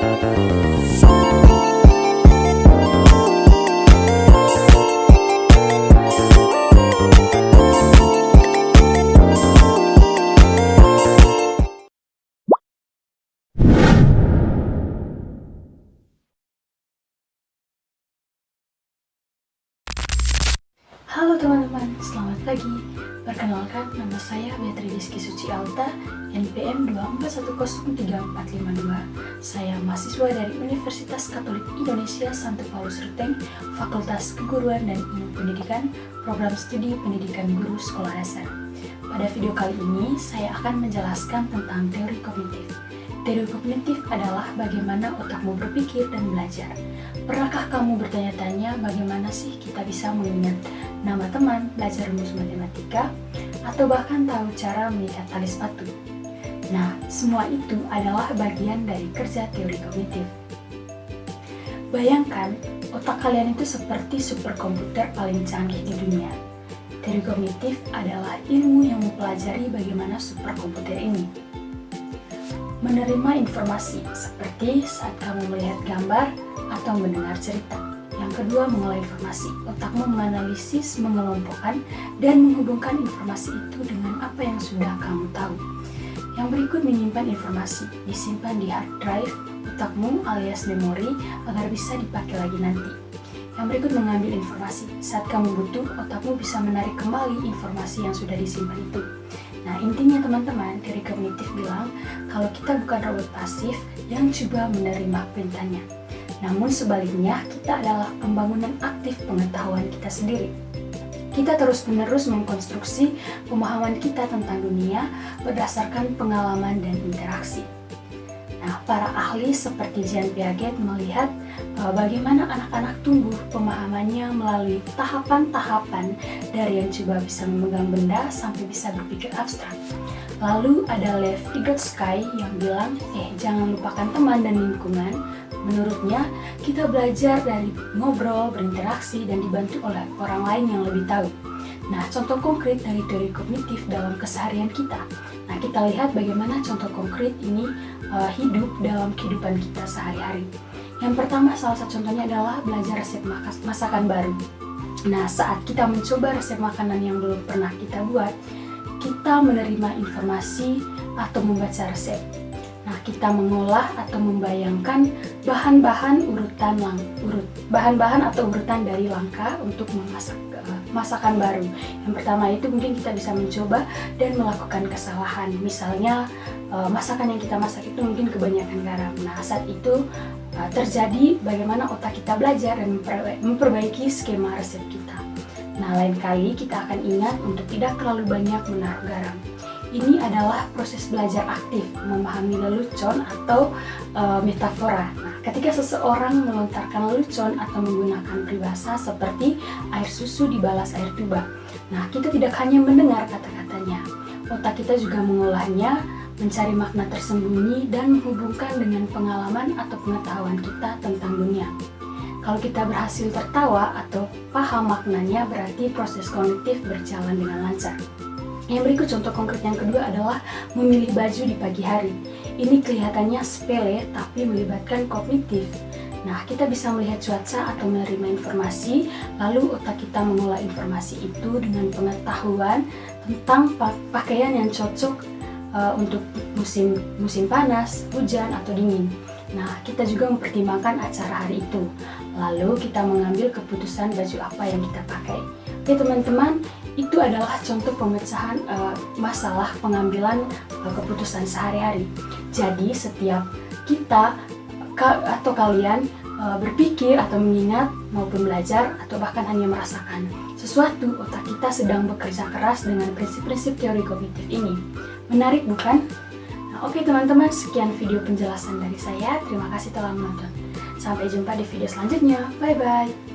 Halo teman-teman, selamat pagi. Perkenalkan, nama saya Beatrice Rizky Suci Alta, NPM 241034552. Saya mahasiswa dari Universitas Katolik Indonesia Santo Paulus Ruteng, Fakultas Keguruan dan Ilmu Pendidikan, Program Studi Pendidikan Guru Sekolah Dasar. Pada video kali ini, saya akan menjelaskan tentang teori kognitif. Teori kognitif adalah bagaimana otakmu berpikir dan belajar. Pernahkah kamu bertanya-tanya bagaimana sih kita bisa mengingat nama teman, belajar rumus matematika, atau bahkan tahu cara mengikat tali sepatu? Nah, semua itu adalah bagian dari kerja teori kognitif. Bayangkan, otak kalian itu seperti superkomputer paling canggih di dunia. Teori kognitif adalah ilmu yang mempelajari bagaimana superkomputer ini menerima informasi, seperti saat kamu melihat gambar atau mendengar cerita. Yang kedua, mengolah informasi. Otakmu menganalisis, mengelompokkan, dan menghubungkan informasi itu dengan apa yang sudah kamu tahu. Yang berikut menyimpan informasi, disimpan di hard drive otakmu alias memori agar bisa dipakai lagi nanti. Yang berikut mengambil informasi. Saat kamu butuh, otakmu bisa menarik kembali informasi yang sudah disimpan itu. Nah, intinya teman-teman, teori kognitif bilang kalau kita bukan robot pasif yang coba menerima perintahnya. Namun sebaliknya, kita adalah pembangunan aktif pengetahuan kita sendiri. Kita terus-menerus mengkonstruksi pemahaman kita tentang dunia berdasarkan pengalaman dan interaksi. Nah, para ahli seperti Jean Piaget melihat bagaimana anak-anak tumbuh pemahamannya melalui tahapan-tahapan dari yang coba bisa memegang benda sampai bisa berpikir abstrak. Lalu ada Lev Vygotsky yang bilang, jangan lupakan teman dan lingkungan. Menurutnya, kita belajar dari ngobrol, berinteraksi, dan dibantu oleh orang lain yang lebih tahu. Nah, contoh konkret dari teori kognitif dalam keseharian kita. Nah, kita lihat bagaimana contoh konkret ini hidup dalam kehidupan kita sehari-hari. Yang pertama, salah satu contohnya adalah belajar resep masakan baru. Nah, saat kita mencoba resep makanan yang belum pernah kita buat, kita menerima informasi atau membaca resep. Nah, kita mengolah atau membayangkan bahan-bahan atau urutan dari langkah untuk memasak masakan baru. Yang pertama itu mungkin kita bisa mencoba dan melakukan kesalahan. Misalnya masakan yang kita masak itu mungkin kebanyakan garam. Nah, saat itu terjadi bagaimana otak kita belajar dan memperbaiki skema resep kita. Nah, lain kali kita akan ingat untuk tidak terlalu banyak menaruh garam. Ini adalah proses belajar aktif, memahami lelucon atau metafora. Nah, ketika seseorang melontarkan lelucon atau menggunakan peribahasa seperti air susu dibalas air tuba. Nah, kita tidak hanya mendengar kata-katanya, otak kita juga mengolahnya, mencari makna tersembunyi, dan menghubungkan dengan pengalaman atau pengetahuan kita tentang dunia. Kalau kita berhasil tertawa atau paham maknanya, berarti proses kognitif berjalan dengan lancar. Yang berikut contoh konkret yang kedua adalah memilih baju di pagi hari. Ini kelihatannya sepele tapi melibatkan kognitif. Nah, kita bisa melihat cuaca atau menerima informasi, lalu otak kita mengolah informasi itu dengan pengetahuan tentang pakaian yang cocok untuk musim panas, hujan, atau dingin. Nah, kita juga mempertimbangkan acara hari itu. Lalu kita mengambil keputusan baju apa yang kita pakai. Oke teman-teman, itu adalah contoh pemecahan masalah pengambilan keputusan sehari-hari. Jadi setiap kita atau kalian berpikir atau mengingat maupun belajar atau bahkan hanya merasakan sesuatu, otak kita sedang bekerja keras dengan prinsip-prinsip teori kognitif ini. Menarik bukan? Nah, oke teman-teman, sekian video penjelasan dari saya. Terima kasih telah menonton. Sampai jumpa di video selanjutnya. Bye-bye.